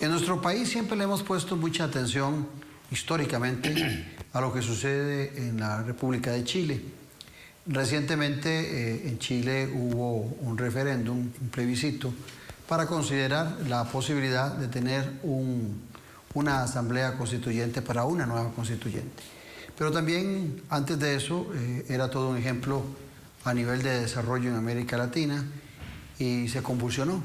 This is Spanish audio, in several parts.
En nuestro país siempre le hemos puesto mucha atención históricamente a lo que sucede en la República de Chile. Recientemente en Chile hubo un referéndum, un plebiscito, para considerar la posibilidad de tener una asamblea constituyente para una nueva constituyente. Pero también antes de eso era todo un ejemplo a nivel de desarrollo en América Latina y se convulsionó.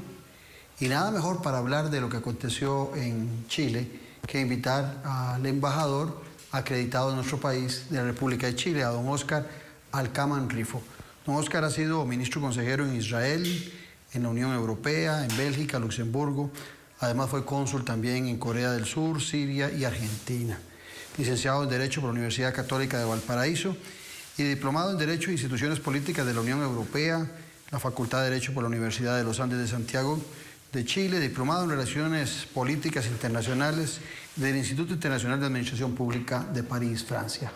Y nada mejor para hablar de lo que aconteció en Chile que invitar al embajador acreditado en nuestro país de la República de Chile, a don Óscar Alcaman Rifo. Don Óscar ha sido ministro consejero en Israel, en la Unión Europea, en Bélgica, Luxemburgo. Además fue cónsul también en Corea del Sur, Siria y Argentina. Licenciado en Derecho por la Universidad Católica de Valparaíso y diplomado en Derecho e Instituciones Políticas de la Unión Europea, la Facultad de Derecho por la Universidad de los Andes de Santiago de Chile, diplomado en Relaciones Políticas Internacionales del Instituto Internacional de Administración Pública de París, Francia.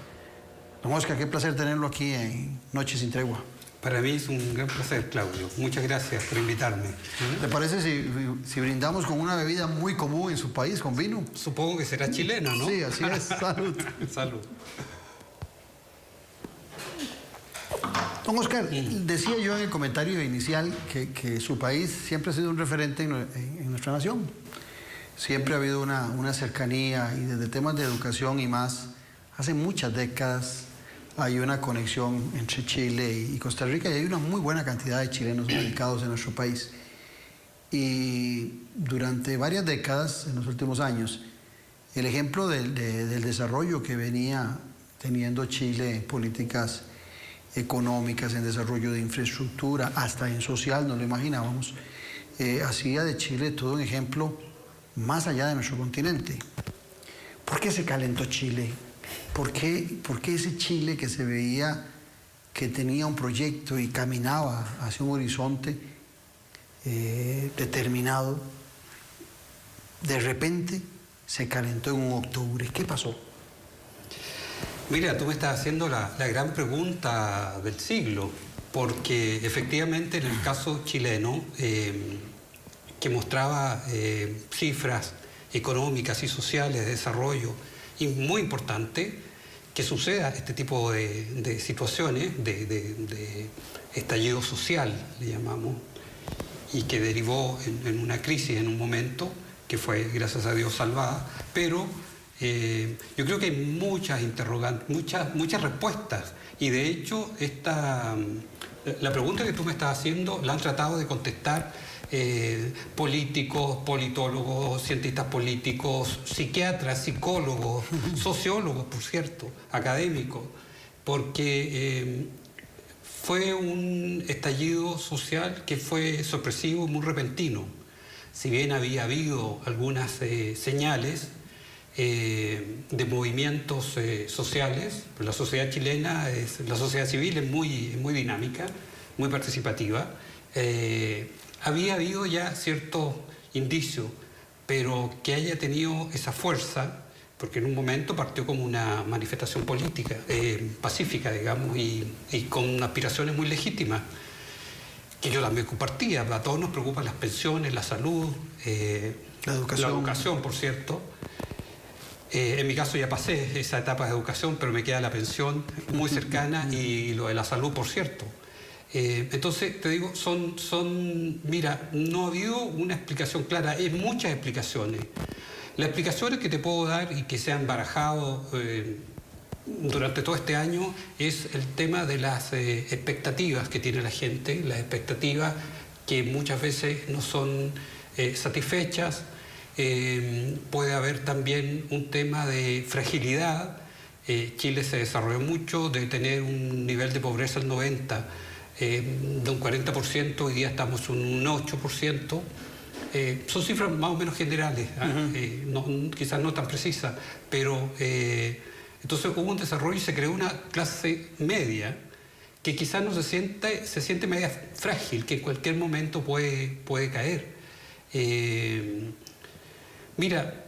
Don Óscar, qué placer tenerlo aquí en Noche sin Tregua. Para mí es un gran placer, Claudio. Muchas gracias por invitarme. ¿Le parece si brindamos con una bebida muy común en su país, con vino? Supongo que será chilena, ¿no? Sí, así es. Salud. Salud. Don Óscar, decía yo en el comentario inicial que su país siempre ha sido un referente en nuestra nación. Siempre ha habido una cercanía y desde temas de educación y más, hace muchas décadas hay una conexión entre Chile y Costa Rica y hay una muy buena cantidad de chilenos radicados en nuestro país. Y durante varias décadas, en los últimos años, el ejemplo del desarrollo que venía teniendo Chile en políticas económicas, en desarrollo de infraestructura, hasta en social, no lo imaginábamos, hacía de Chile todo un ejemplo más allá de nuestro continente. ¿Por qué se calentó Chile? ¿Por qué ese Chile que se veía que tenía un proyecto y caminaba hacia un horizonte determinado, de repente se calentó en un octubre? ¿Qué pasó? Mira, tú me estás haciendo la gran pregunta del siglo, porque efectivamente en el caso chileno, que mostraba cifras económicas y sociales de desarrollo, y muy importante que suceda este tipo de situaciones, de estallido social, le llamamos, y que derivó en una crisis en un momento, que fue, gracias a Dios, salvada, pero yo creo que hay muchas interrogantes, muchas respuestas, y de hecho la pregunta que tú me estás haciendo la han tratado de contestar políticos, politólogos, cientistas políticos, psiquiatras, psicólogos, sociólogos, por cierto, académicos, porque fue un estallido social que fue sorpresivo y muy repentino. Si bien había habido algunas señales de movimientos sociales, pues la sociedad chilena, la sociedad civil es muy dinámica, muy participativa. Había habido ya ciertos indicios, pero que haya tenido esa fuerza, porque en un momento partió como una manifestación política, pacífica, digamos, y con aspiraciones muy legítimas, que yo también compartía. A todos nos preocupan las pensiones, la salud, la educación, por cierto. En mi caso ya pasé esa etapa de educación, pero me queda la pensión muy cercana y lo de la salud, por cierto. Entonces, te digo, mira, no ha habido una explicación clara, hay muchas explicaciones. Las explicaciones que te puedo dar y que se han barajado durante todo este año es el tema de las expectativas que tiene la gente, las expectativas que muchas veces no son satisfechas. Puede haber también un tema de fragilidad. Chile se desarrolló mucho, de tener un nivel de pobreza del 90%, de un 40%, hoy día estamos en un 8%. Son cifras más o menos generales, quizás no tan precisas, pero entonces hubo un desarrollo y se creó una clase media que quizás no se siente media frágil, que en cualquier momento puede caer. Mira,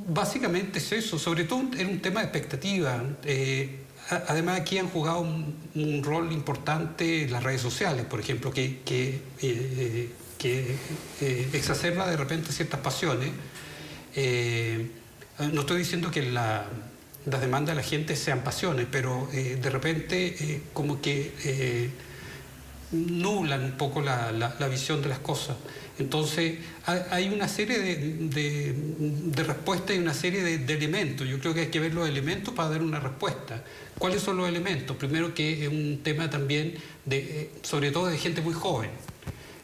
básicamente es eso, sobre todo en un tema de expectativa. Además, aquí han jugado un rol importante las redes sociales, por ejemplo, que exacerba de repente ciertas pasiones No estoy diciendo que las demandas de la gente sean pasiones, pero de repente como que nublan un poco la visión de las cosas. Entonces hay una serie de respuestas y una serie de elementos. Yo creo que hay que ver los elementos para dar una respuesta. ¿Cuáles son los elementos? Primero, que es un tema también sobre todo de gente muy joven.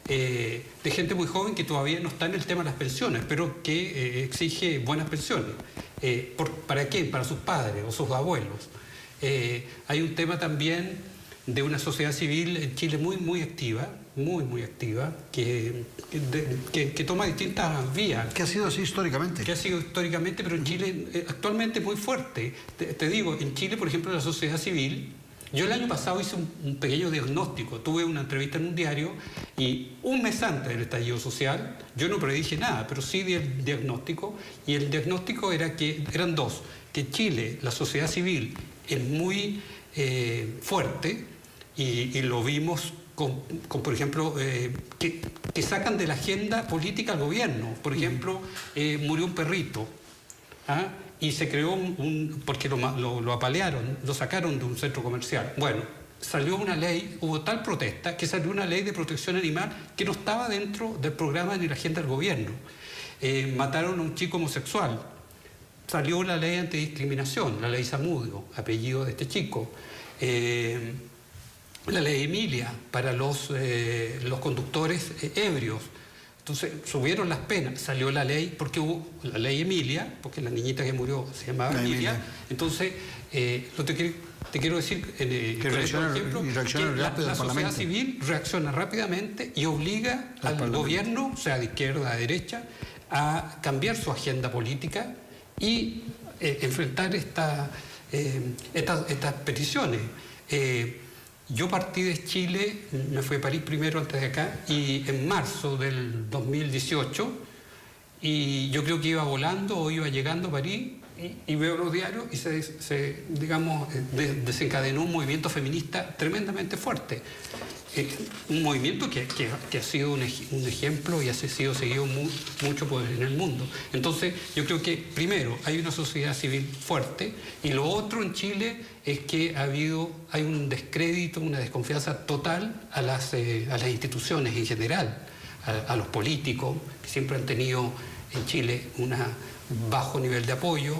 De gente muy joven que todavía no está en el tema de las pensiones, pero que exige buenas pensiones. ¿Para qué? Para sus padres o sus abuelos. Hay un tema también de una sociedad civil en Chile muy activa, muy activa, que toma distintas vías. Que ha sido así históricamente. Que ha sido históricamente, pero en Chile actualmente muy fuerte. Te digo, en Chile, por ejemplo, la sociedad civil. Yo el año pasado hice un pequeño diagnóstico, tuve una entrevista en un diario y un mes antes del estallido social, yo no predije nada, pero sí di el diagnóstico, y el diagnóstico eran dos: que en Chile la sociedad civil es muy fuerte, y lo vimos con por ejemplo, que sacan de la agenda política al gobierno. Por ejemplo, murió un perrito, ¿ah? Y se creó porque lo apalearon, lo sacaron de un centro comercial. Bueno, salió una ley, hubo tal protesta que salió una ley de protección animal que no estaba dentro del programa ni la agenda del gobierno. Mataron a un chico homosexual, salió la ley antidiscriminación, la ley Zamudio, apellido de este chico. La ley Emilia para los conductores ebrios. Entonces subieron las penas, salió la ley, porque hubo la ley Emilia, porque la niñita que murió se llamaba Emilia. Entonces, te quiero decir, que reacciona, la sociedad civil reacciona rápidamente y obliga al gobierno, sea de izquierda, de derecha, a cambiar su agenda política y enfrentar estas peticiones. Yo partí de Chile, me fui a París primero antes de acá, y en marzo del 2018, y yo creo que iba volando o iba llegando a París, y veo los diarios y desencadenó un movimiento feminista tremendamente fuerte. Un movimiento que ha sido un ejemplo y ha sido seguido mucho en el mundo. Entonces, yo creo que primero hay una sociedad civil fuerte, y lo otro en Chile es que hay un descrédito, una desconfianza total a las instituciones en general, a los políticos, que siempre han tenido en Chile un bajo nivel de apoyo.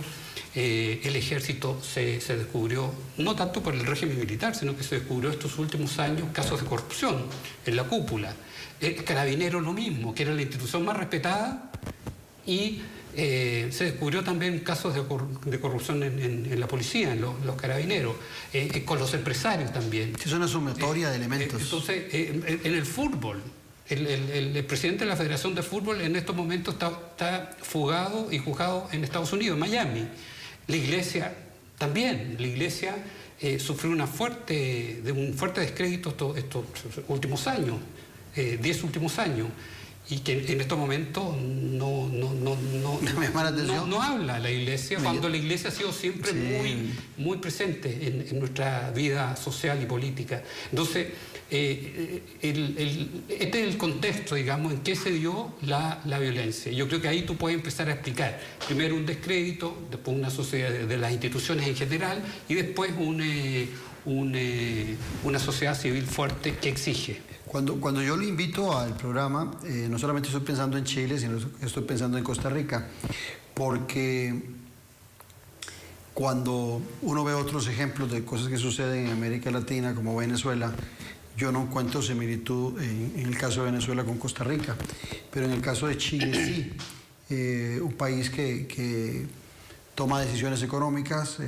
El ejército se descubrió, no tanto por el régimen militar, sino que se descubrió estos últimos años casos de corrupción en la cúpula. Carabineros lo mismo, que era la institución más respetada, y se descubrió también casos de corrupción en la policía, en los carabineros, con los empresarios también. Es una sumatoria de elementos. Entonces, en el fútbol, el presidente de la Federación de Fútbol en estos momentos está fugado y juzgado en Estados Unidos, en Miami. La Iglesia también. La Iglesia sufrió un fuerte descrédito estos últimos años, 10 últimos años, y que en estos momentos no habla la Iglesia, cuando la Iglesia ha sido siempre muy presente en nuestra vida social y política. Entonces, este es el contexto, digamos, en que se dio la violencia. Yo creo que ahí tú puedes empezar a explicar primero un descrédito, después una sociedad de las instituciones en general, y después una sociedad civil fuerte que exige. Cuando yo lo invito al programa, no solamente estoy pensando en Chile, sino que estoy pensando en Costa Rica, porque cuando uno ve otros ejemplos de cosas que suceden en América Latina, como Venezuela, yo no encuentro similitud en el caso de Venezuela con Costa Rica, pero en el caso de Chile sí, un país que toma decisiones económicas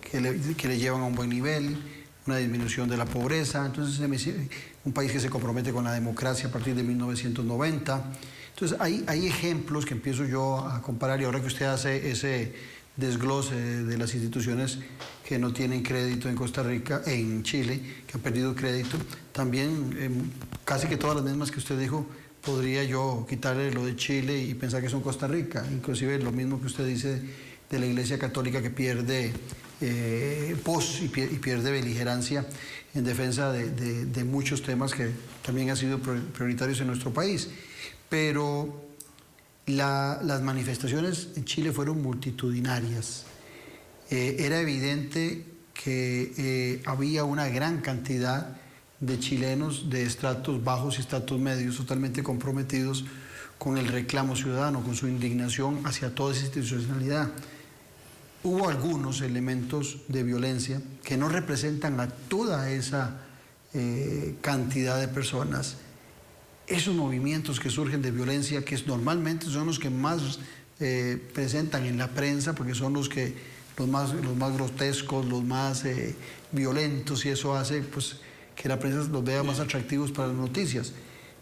que le llevan a un buen nivel, una disminución de la pobreza. Entonces, un país que se compromete con la democracia a partir de 1990. Entonces, hay ejemplos que empiezo yo a comparar, y ahora que usted hace ese desglose de las instituciones que no tienen crédito en Costa Rica, en Chile, que han perdido crédito, también casi que todas las mismas que usted dijo, podría yo quitarle lo de Chile y pensar que son Costa Rica. Inclusive lo mismo que usted dice de la Iglesia Católica, que pierde pos y pierde beligerancia en defensa de muchos temas que también han sido prioritarios en nuestro país. Pero Las manifestaciones en Chile fueron multitudinarias. Era evidente que había una gran cantidad de chilenos de estratos bajos y estratos medios totalmente comprometidos con el reclamo ciudadano, con su indignación hacia toda esa institucionalidad. Hubo algunos elementos de violencia que no representan a toda esa cantidad de personas. Esos movimientos que surgen de violencia, que normalmente son los que más presentan en la prensa, porque son los más grotescos, los más violentos, y eso hace pues, que la prensa los vea más atractivos para las noticias.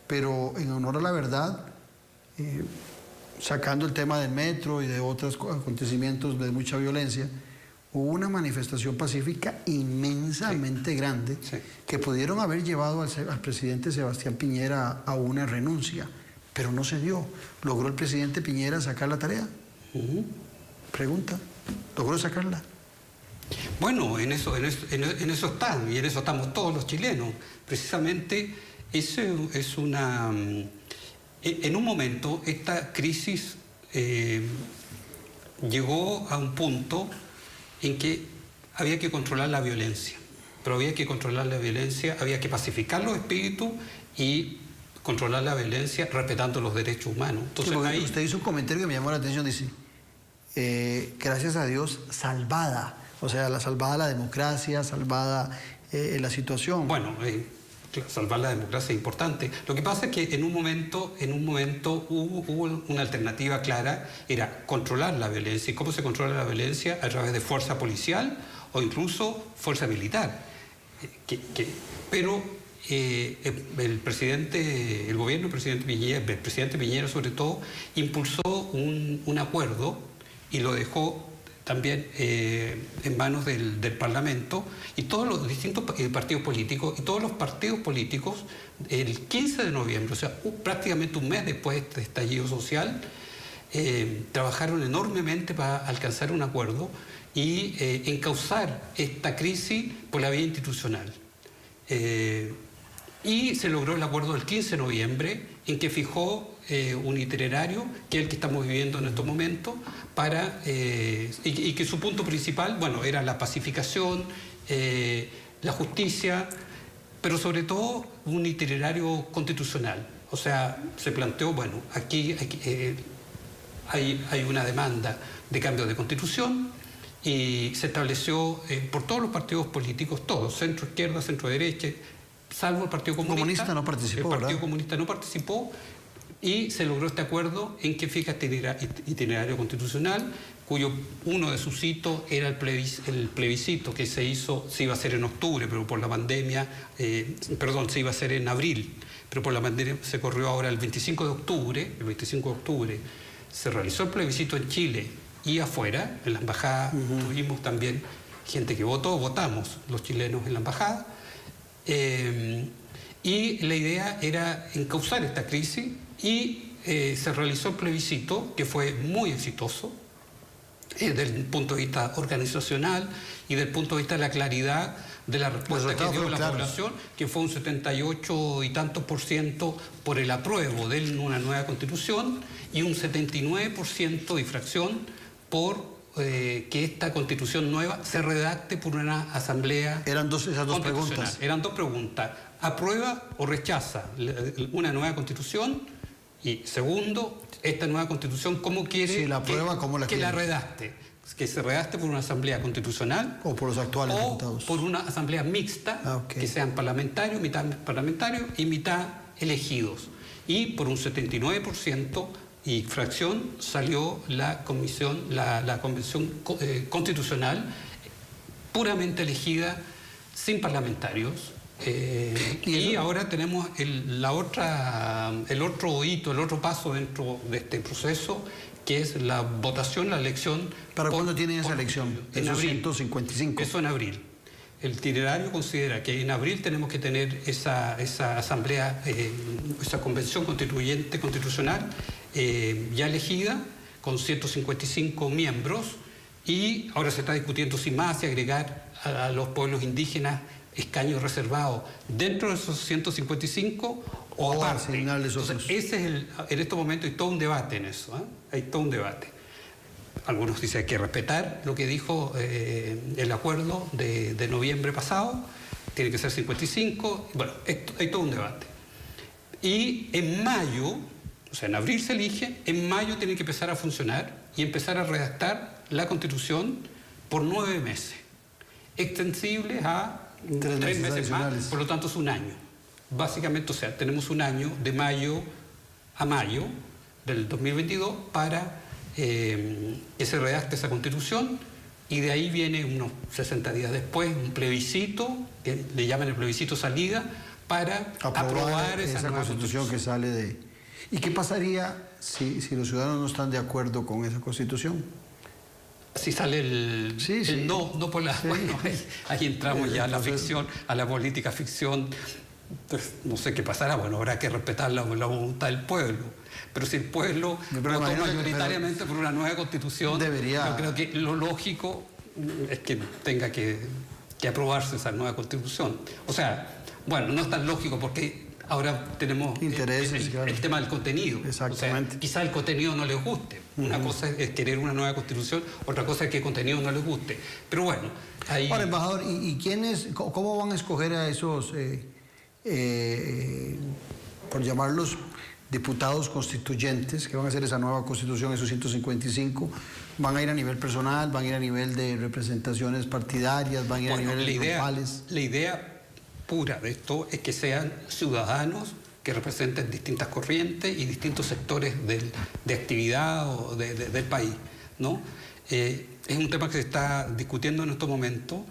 Pero en honor a la verdad, sacando el tema del metro y de otros acontecimientos de mucha violencia, hubo una manifestación pacífica inmensamente grande que pudieron haber llevado al presidente Sebastián Piñera a una renuncia, pero no se dio. ¿Logró el presidente Piñera sacar la tarea? Pregunta. ¿Logró sacarla? Bueno, en eso están, y en eso estamos todos los chilenos. Precisamente, eso es una... En un momento, esta crisis llegó a un punto en que había que controlar la violencia. Pero había que controlar la violencia, había que pacificar los espíritus y controlar la violencia respetando los derechos humanos. Entonces, sí, ahí... Usted hizo un comentario que me llamó la atención, dice, gracias a Dios, salvada. O sea, salvada la democracia, salvada la situación. Bueno, salvar la democracia es importante. Lo que pasa es que en un momento hubo una alternativa clara, era controlar la violencia. ¿Y cómo se controla la violencia? A través de fuerza policial o incluso fuerza militar. Pero el gobierno del presidente Piñera sobre todo, impulsó un acuerdo y lo dejó también en manos del Parlamento y todos los distintos partidos políticos, y todos los partidos políticos el 15 de noviembre, o sea, prácticamente un mes después de este estallido social, trabajaron enormemente para alcanzar un acuerdo y encauzar esta crisis por la vía institucional. Y se logró el acuerdo del 15 de noviembre en que fijó un itinerario, que es el que estamos viviendo en estos momentos, y que su punto principal, bueno, era la pacificación, la justicia, pero sobre todo un itinerario constitucional. O sea, se planteó, bueno, aquí hay una demanda de cambio de constitución y se estableció por todos los partidos políticos, todos, centro izquierda, centro derecha, salvo el Partido Comunista. No participó, el Partido Comunista no participó, y se logró este acuerdo en que fija este itinerario constitucional, cuyo uno de sus hitos era el plebiscito que se iba a hacer en octubre, pero por la pandemia, se iba a hacer en abril, pero por la pandemia se corrió ahora el 25 de octubre. El 25 de octubre se realizó el plebiscito en Chile y afuera, en la embajada. Tuvimos también gente que votamos los chilenos en la embajada. Y la idea era encauzar esta crisis y se realizó el plebiscito, que fue muy exitoso desde el punto de vista organizacional y desde el punto de vista de la claridad de la respuesta que dio la población, que fue un 78 y tantos % por el apruebo de una nueva constitución y un 79% de fracción por que esta constitución nueva se redacte por una asamblea. Eran esas dos preguntas. Eran dos preguntas. ¿Aprueba o rechaza una nueva constitución? Y segundo, esta nueva constitución, ¿cómo quiere si la aprueba, ¿cómo la quiere? La redacte? Que se redacte por una asamblea constitucional. O por los actuales diputados. Por una asamblea mixta, que sean parlamentarios, mitad parlamentarios y mitad elegidos. Y por un 79% y fracción salió la convención constitucional puramente elegida, sin parlamentarios. Y ahora tenemos el otro hito, el otro paso dentro de este proceso, que es la votación, la elección. ¿Para cuándo tienen esa elección? En abril. 155. Eso en abril. El itinerario considera que en abril tenemos que tener esa asamblea, esa convención constituyente constitucional ya elegida, con 155 miembros, y ahora se está discutiendo sin más si agregar a los pueblos indígenas escaños reservados dentro de esos 155 o aparte. Entonces, ese es en estos momentos hay todo un debate en eso, hay todo un debate. Algunos dicen que hay que respetar lo que dijo el acuerdo de noviembre pasado, tiene que ser 55, bueno, hay todo un debate. Y en mayo, o sea, en abril se elige, en mayo tiene que empezar a funcionar y empezar a redactar la Constitución por 9 meses, extensibles a 3 meses más, por lo tanto es un año. Básicamente, o sea, tenemos un año de mayo a mayo del 2022 para que se redacte esa Constitución, y de ahí viene unos 60 días después un plebiscito, que le llaman el plebiscito salida, para aprobar esa nueva Constitución que sale de... ¿Y qué pasaría si los ciudadanos no están de acuerdo con esa Constitución? Si sale el no por la... Sí. Bueno, ahí entramos ya a la ficción, a la política ficción. Entonces, no sé qué pasará. Bueno, habrá que respetar la voluntad del pueblo. Pero si el pueblo votó mayoritariamente por una nueva Constitución, yo creo que lo lógico es que tenga que aprobarse esa nueva Constitución. O sea, bueno, no es tan lógico porque ahora tenemos intereses, el tema del contenido. Exactamente. O sea, quizá el contenido no les guste. Una cosa es querer una nueva Constitución, otra cosa es que el contenido no les guste. Pero bueno, ahí... Ahora, embajador, ¿y cómo van a escoger a esos, por llamarlos, diputados constituyentes que van a hacer esa nueva Constitución, esos 155? ¿Van a ir a nivel personal, van a ir a nivel de representaciones partidarias, van a ir a niveles grupales? La idea pura de esto es que sean ciudadanos que representen distintas corrientes y distintos sectores de actividad o del país, ¿no? Es un tema que se está discutiendo en estos momentos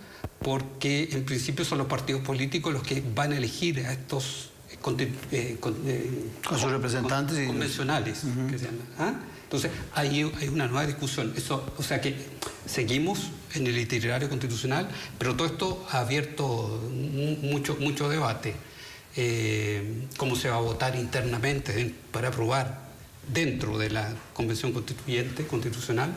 porque en principio son los partidos políticos los que van a elegir a estos a sus representantes convencionales, que se llaman. Entonces hay una nueva discusión. O sea que seguimos en el itinerario constitucional, pero todo esto ha abierto mucho debate. Cómo se va a votar internamente para aprobar dentro de la Convención Constitucional.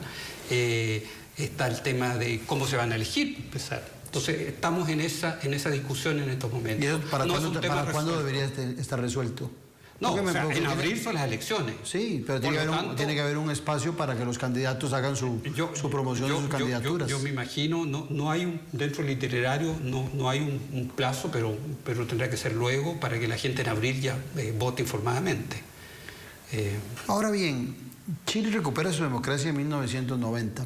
Está el tema de cómo se van a elegir, para empezar. Entonces, estamos en esa discusión en estos momentos. ¿Y eso para cuándo debería estar resuelto? No, o sea, en abril son las elecciones. Sí, pero tiene que haber un espacio para que los candidatos hagan su promoción de sus candidaturas. Yo me imagino, no hay dentro del itinerario, no hay un plazo, pero tendrá que ser luego para que la gente en abril ya vote informadamente. Ahora bien, Chile recupera su democracia en 1990.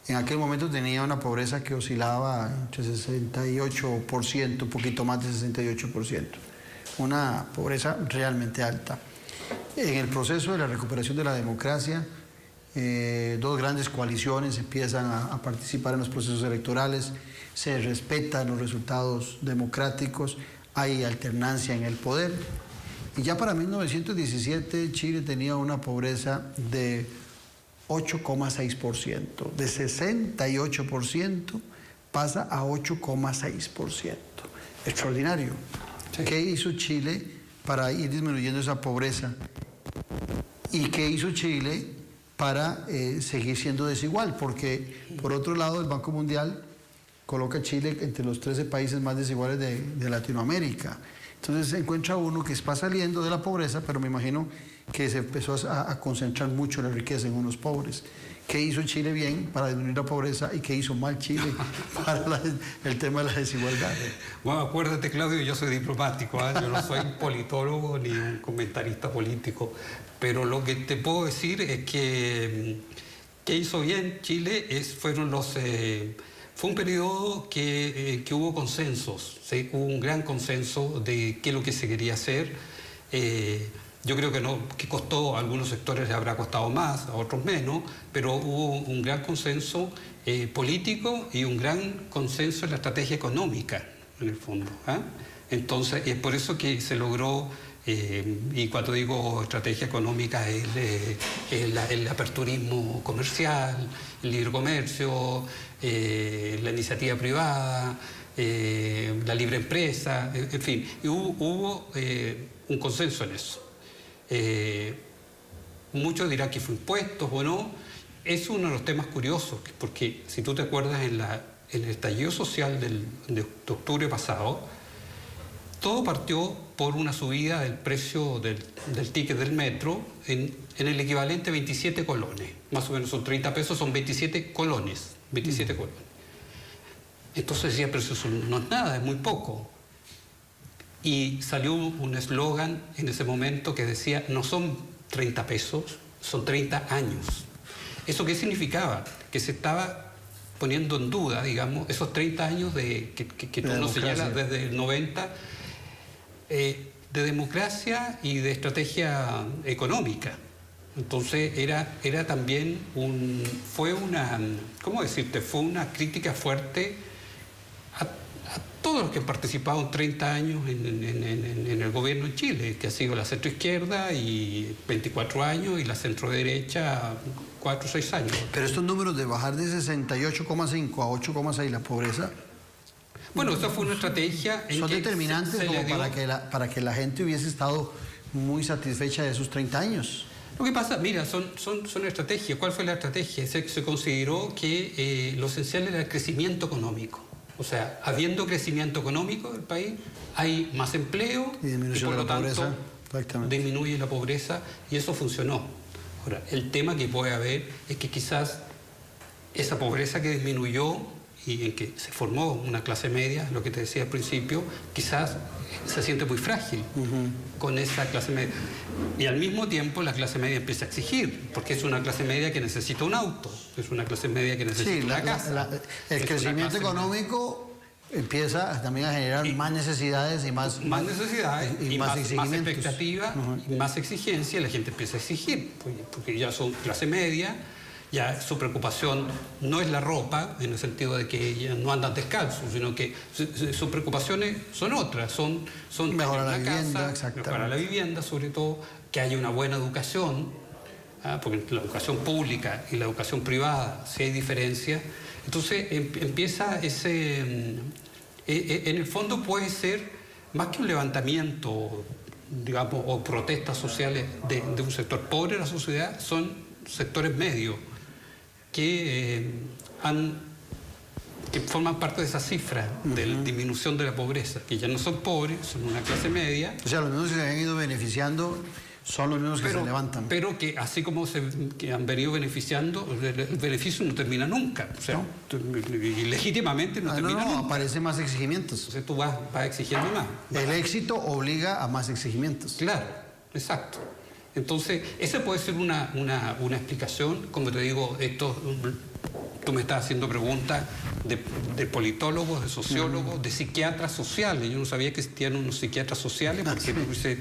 En aquel momento tenía una pobreza que oscilaba entre 68%, un poquito más de 68%. Una pobreza realmente alta. En el proceso de la recuperación de la democracia, dos grandes coaliciones empiezan a participar en los procesos electorales, se respetan los resultados democráticos, hay alternancia en el poder. Y ya para 1917 Chile tenía una pobreza de 8,6%. De 68% pasa a 8,6%. Extraordinario. Sí. ¿Qué hizo Chile para ir disminuyendo esa pobreza? ¿Y qué hizo Chile para seguir siendo desigual? Porque, por otro lado, el Banco Mundial coloca a Chile entre los 13 países más desiguales de Latinoamérica. Entonces se encuentra uno que va saliendo de la pobreza, pero me imagino que se empezó a concentrar mucho la riqueza en unos pobres. ¿Qué hizo Chile bien para disminuir la pobreza y qué hizo mal Chile para el tema de la desigualdad? Bueno, acuérdate, Claudio, yo soy diplomático, yo no soy politólogo ni un comentarista político, pero lo que te puedo decir es que hizo bien Chile fue un periodo que hubo consensos, ¿sí? Hubo un gran consenso de qué es lo que se quería hacer. Yo creo que costó, a algunos sectores le habrá costado más, a otros menos, pero hubo un gran consenso político y un gran consenso en la estrategia económica, en el fondo. Entonces, es por eso que se logró, y cuando digo estrategia económica es el aperturismo comercial, el libre comercio, la iniciativa privada, la libre empresa, en fin, y hubo un consenso en eso. Muchos dirán que fue impuestos o no. Es uno de los temas curiosos, porque si tú te acuerdas en la en el estallido social de octubre pasado, todo partió por una subida del precio del ticket del metro en el equivalente a 27 colones. Más o menos son 30 pesos, son 27 colones. 27 colones. Entonces decía, pero eso no es nada, es muy poco. Y salió un eslogan en ese momento que decía, no son 30 pesos, son 30 años. ¿Eso qué significaba? Que se estaba poniendo en duda, digamos, esos 30 años que tú nos señalas desde el 90, de democracia y de estrategia económica. Entonces era también fue una crítica fuerte a todos los que han participado en 30 años en el gobierno en Chile, que ha sido la centroizquierda y 24 años y la centroderecha 4 o 6 años. Pero estos números de bajar de 68,5 a 8,6 la pobreza... Bueno, esa fue una estrategia... Son determinantes como para que la gente hubiese estado muy satisfecha de esos 30 años. Lo que pasa, mira, son estrategias. ¿Cuál fue la estrategia? Se consideró que lo esencial era el crecimiento económico. O sea, habiendo crecimiento económico del país, hay más empleo y por lo tanto disminuye la pobreza y eso funcionó. Ahora, el tema que puede haber es que quizás esa pobreza que disminuyó y en que se formó una clase media, lo que te decía al principio, quizás se siente muy frágil con esa clase media. Y al mismo tiempo la clase media empieza a exigir, porque es una clase media que necesita un auto, es una clase media que necesita una casa. El crecimiento económico empieza también a generar más necesidades y más necesidades y más expectativa y más exigencia, y la gente empieza a exigir, porque ya son clase media. Ya su preocupación no es la ropa, en el sentido de que ellas no andan descalzos, sino que sus preocupaciones son otras, son mejorar la vivienda, mejorar la vivienda, sobre todo que haya una buena educación, porque la educación pública y la educación privada, si hay diferencia, entonces empieza en el fondo puede ser más que un levantamiento, digamos, o protestas sociales de un sector pobre de la sociedad, son sectores medios que forman parte de esa cifra de la disminución de la pobreza, que ya no son pobres, son una clase media. O sea, los mismos que se han ido beneficiando son los mismos que se levantan. Pero que así como que han venido beneficiando, el beneficio no termina nunca. O sea, y legítimamente no termina nunca. Aparecen más exigimientos. Entonces tú vas exigiendo más. El éxito obliga a más exigimientos. Claro, exacto. Entonces, esa puede ser una explicación. Como te digo, tú me estás haciendo preguntas de politólogos, de sociólogos, de psiquiatras sociales. Yo no sabía que existían unos psiquiatras sociales, porque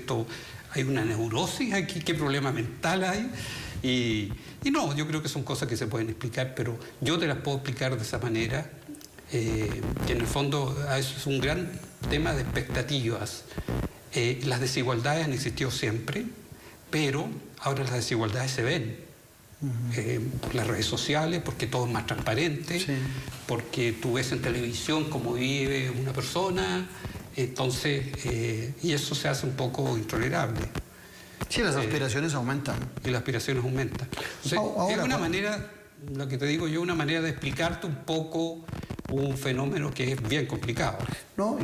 hay una neurosis aquí, qué problema mental hay. Y no, yo creo que son cosas que se pueden explicar, pero yo te las puedo explicar de esa manera, que en el fondo es un gran tema de expectativas. Las desigualdades han existido siempre, pero ahora las desigualdades se ven por las redes sociales, porque todo es más transparente, porque tú ves en televisión cómo vive una persona, entonces, y eso se hace un poco intolerable. Sí, las aspiraciones aumentan. Y las aspiraciones aumentan. Entonces, es una manera, lo que te digo yo, una manera de explicarte un poco un fenómeno que es bien complicado. No,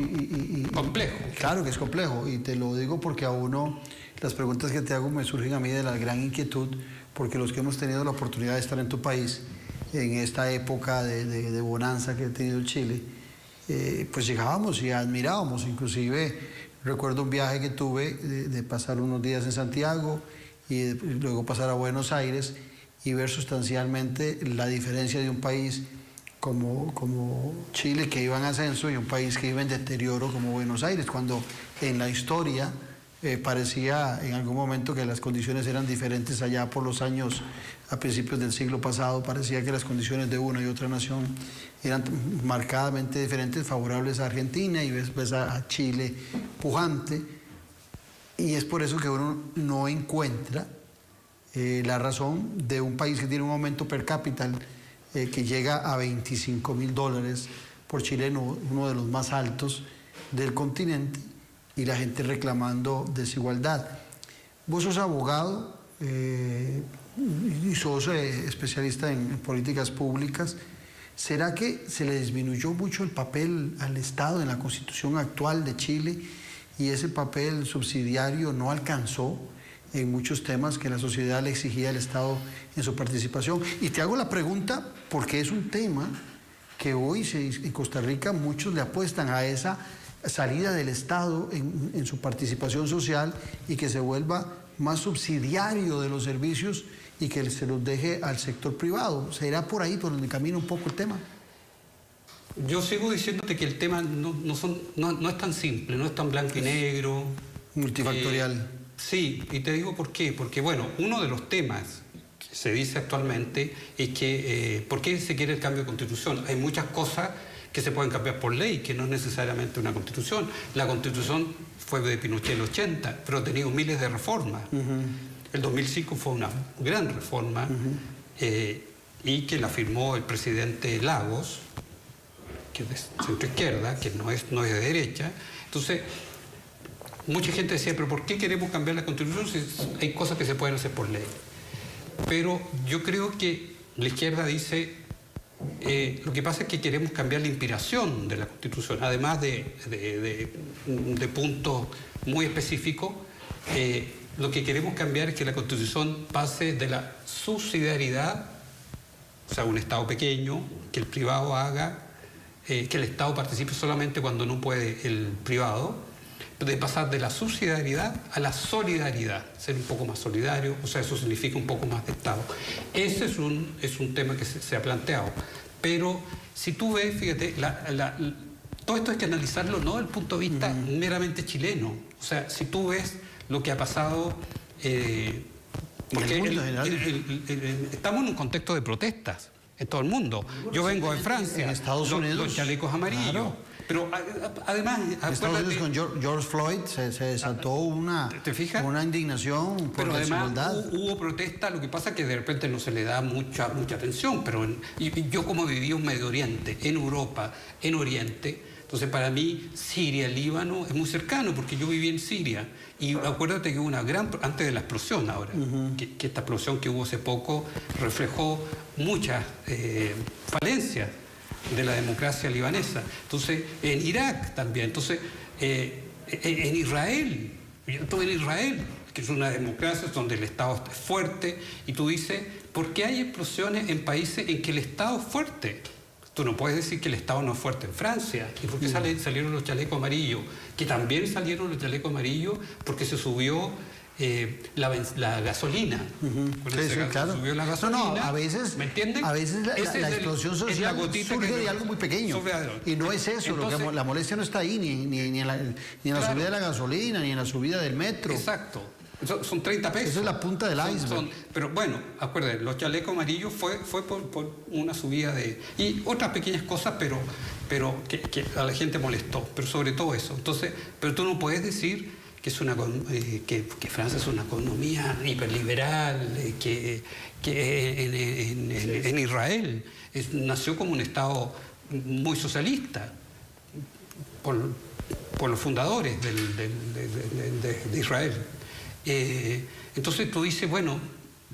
complejo. Claro que es complejo, y te lo digo porque a uno, las preguntas que te hago me surgen a mí de la gran inquietud, porque los que hemos tenido la oportunidad de estar en tu país, en esta época de bonanza que ha tenido Chile, pues llegábamos y admirábamos. Inclusive recuerdo un viaje que tuve de pasar unos días en Santiago y luego pasar a Buenos Aires y ver sustancialmente la diferencia de un país como Chile, que iba en ascenso, y un país que iba en deterioro como Buenos Aires, cuando en la historia parecía en algún momento que las condiciones eran diferentes allá por los años, a principios del siglo pasado, parecía que las condiciones de una y otra nación eran marcadamente diferentes, favorables a Argentina y ves a Chile pujante, y es por eso que uno no encuentra la razón de un país que tiene un aumento per cápita que llega a $25.000 por chileno, uno de los más altos del continente, y la gente reclamando desigualdad. Vos sos abogado y sos especialista en políticas públicas. ¿Será que se le disminuyó mucho el papel al Estado en la Constitución actual de Chile y ese papel subsidiario no alcanzó en muchos temas que la sociedad le exigía al Estado en su participación? Y te hago la pregunta porque es un tema que hoy en Costa Rica muchos le apuestan a esa salida del Estado en su participación social y que se vuelva más subsidiario de los servicios y que se los deje al sector privado. ¿Será por ahí por donde camina un poco el tema? Yo sigo diciéndote que el tema no es tan simple, no es tan blanco y negro. Multifactorial. Sí, y te digo por qué. Porque, bueno, uno de los temas que se dice actualmente es que ¿por qué se quiere el cambio de constitución? Hay muchas cosas que se pueden cambiar por ley, que no es necesariamente una constitución. La constitución fue de Pinochet en el 80, pero ha tenido miles de reformas. El 2005 fue una gran reforma y que la firmó el presidente Lagos, que es de centro izquierda, que no es de derecha. Entonces, mucha gente decía, pero ¿por qué queremos cambiar la Constitución si hay cosas que se pueden hacer por ley? Pero yo creo que la izquierda dice, lo que pasa es que queremos cambiar la inspiración de la Constitución, además de puntos muy específicos. Lo que queremos cambiar es que la Constitución pase de la subsidiariedad, o sea, un Estado pequeño, que el privado haga, que el Estado participe solamente cuando no puede el privado, de pasar de la subsidiariedad a la solidaridad, ser un poco más solidario, o sea, eso significa un poco más de Estado. Ese es un tema que se ha planteado. Pero si tú ves, fíjate, todo esto hay que analizarlo no desde el punto de vista meramente chileno. O sea, si tú ves lo que ha pasado, porque estamos en un contexto de protestas en todo el mundo. Yo vengo de Francia, en Estados Unidos, los chalecos amarillos. Claro. Pero además, en Estados Unidos con George Floyd se desató una indignación por la desigualdad. Pero además hubo protestas, lo que pasa es que de repente no se le da mucha atención, pero yo como viví en Medio Oriente, en Europa, en Oriente, entonces para mí Siria, Líbano es muy cercano porque yo viví en Siria y acuérdate que hubo una gran, antes de la explosión ahora, que esta explosión que hubo hace poco reflejó muchas falencias de la democracia libanesa. Entonces, en Irak también. Entonces, en Israel, yo estuve en Israel, que es una democracia donde el Estado es fuerte, y tú dices, ¿por qué hay explosiones en países en que el Estado es fuerte? Tú no puedes decir que el Estado no es fuerte en Francia. ¿Y por qué salieron los chalecos amarillos? Que también salieron los chalecos amarillos porque se subió la gasolina. Sí, claro. Subió la gasolina. A veces, ¿me entienden? A veces la explosión social surge de algo muy pequeño. Y no es eso. Entonces, la molestia no está ahí, ni en la subida de la gasolina, ni en la subida del metro. Exacto. Son 30 pesos. Eso es la punta del iceberg. Pero bueno, acuérdense, los chalecos amarillos fue por una subida de... Y otras pequeñas cosas, pero que a la gente molestó. Pero sobre todo eso. Entonces, pero tú no puedes decir que Francia es una economía hiperliberal, que en Israel nació como un Estado muy socialista por los fundadores de Israel. Entonces tú dices, bueno,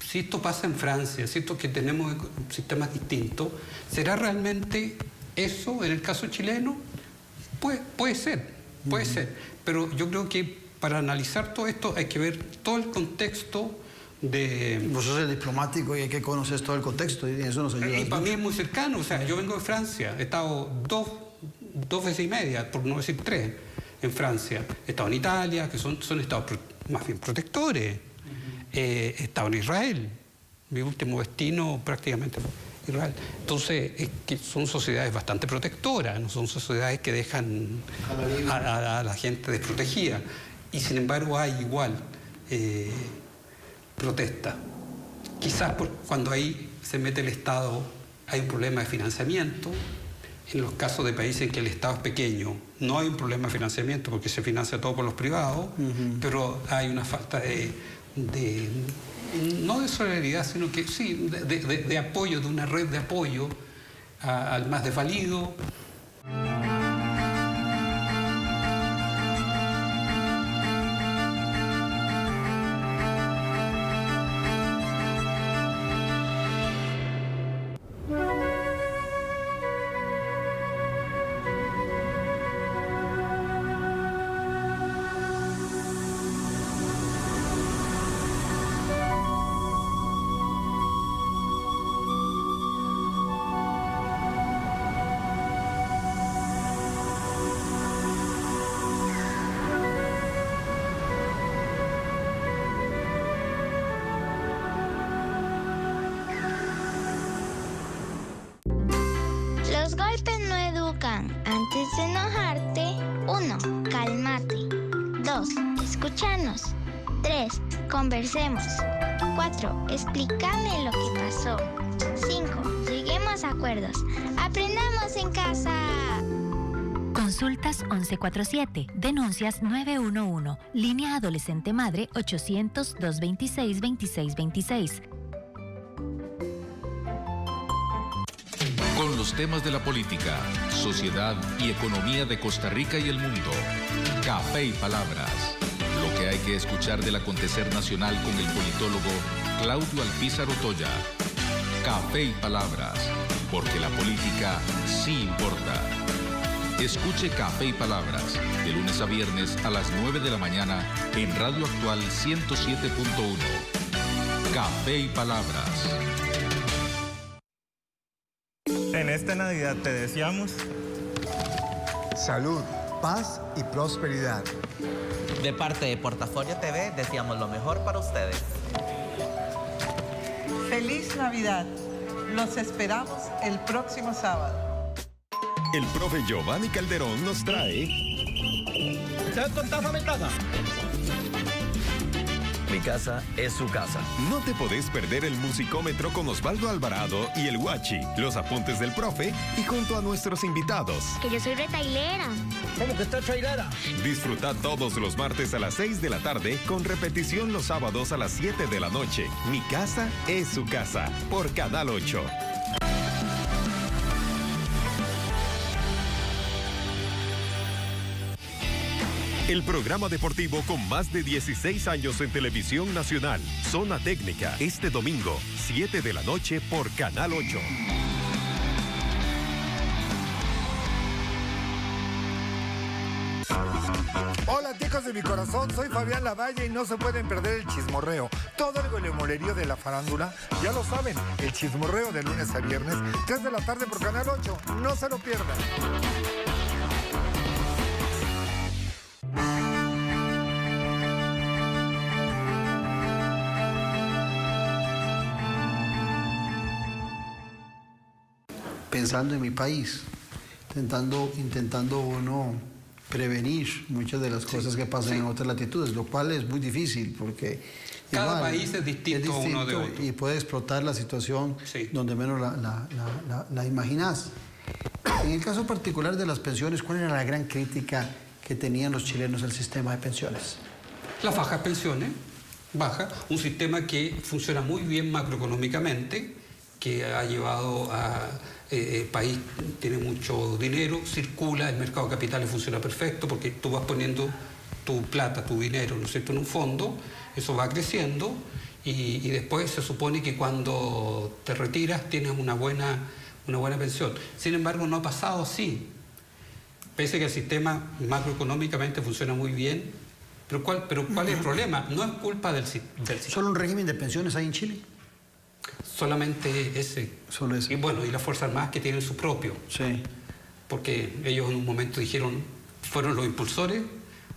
si esto pasa en Francia, si esto que tenemos sistemas distintos, ¿será realmente eso en el caso chileno? Puede ser, pero yo creo que para analizar todo esto hay que ver todo el contexto de... Vos sos el diplomático y hay que conocer todo el contexto y eso nos ayuda. Y para mí es muy cercano, o sea, yo vengo de Francia, he estado dos veces y media, por no decir 3, en Francia. He estado en Italia, que son estados más bien protectores. He estado en Israel, mi último destino prácticamente fue Israel. Entonces, es que son sociedades bastante protectoras, no son sociedades que dejan a la gente desprotegida. Y sin embargo hay igual protesta. Quizás cuando ahí se mete el Estado hay un problema de financiamiento. En los casos de países en que el Estado es pequeño no hay un problema de financiamiento porque se financia todo por los privados, pero hay una falta no de solidaridad, sino que sí, de apoyo, de una red de apoyo al más desvalido. Escúchanos. 3. Conversemos. 4. Explícame lo que pasó. 5. Lleguemos a acuerdos. Aprendamos en casa. Consultas 1147, denuncias 911, línea adolescente madre 800-226-2626. Con los temas de la política, sociedad y economía de Costa Rica y el mundo. Café y Palabras. Lo que hay que escuchar del acontecer nacional con el politólogo Claudio Alpizar Otoya. Café y Palabras, porque la política sí importa. Escuche Café y Palabras, de lunes a viernes a las 9 de la mañana en Radio Actual 107.1. Café y Palabras. En esta Navidad te deseamos salud, paz y prosperidad. De parte de Portafolio TV, deseamos lo mejor para ustedes. ¡Feliz Navidad! Los esperamos el próximo sábado. El profe Giovanni Calderón nos trae... Mi casa es su casa. No te podés perder el musicómetro con Osvaldo Alvarado y el Guachi, los apuntes del profe y junto a nuestros invitados. Que yo soy retailera. ¿Cómo que está trailera? Disfruta todos los martes a las 6 de la tarde con repetición los sábados a las 7 de la noche. Mi casa es su casa, por Canal 8. El programa deportivo con más de 16 años en televisión nacional. Zona Técnica, este domingo, 7 de la noche por Canal 8. Hola, ticos de mi corazón, soy Fabián Lavalle y no se pueden perder el chismorreo. Todo el golemolerío de la farándula, ya lo saben, el chismorreo de lunes a viernes, 3 de la tarde por Canal 8. No se lo pierdan. Pensando en mi país, intentando uno prevenir muchas de las cosas que pasan en otras latitudes, lo cual es muy difícil porque cada país es distinto uno de otro y puede explotar la situación donde menos la imaginas. En el caso particular de las pensiones, ¿cuál era la gran crítica que tenían los chilenos al sistema de pensiones? Las bajas pensiones, un sistema que funciona muy bien macroeconómicamente, que ha llevado a... el país tiene mucho dinero, circula, el mercado de capitales funciona perfecto porque tú vas poniendo tu plata, tu dinero, ¿no es cierto?, en un fondo, eso va creciendo y después se supone que cuando te retiras tienes una buena pensión. Sin embargo, no ha pasado así. Pese a que el sistema macroeconómicamente funciona muy bien, pero ¿cuál es el problema? No es culpa del sistema. ¿Solo un régimen de pensiones hay en Chile? Solamente ese. Solo ese. Y bueno, y las Fuerzas Armadas que tienen su propio. Sí. Porque ellos en un momento fueron los impulsores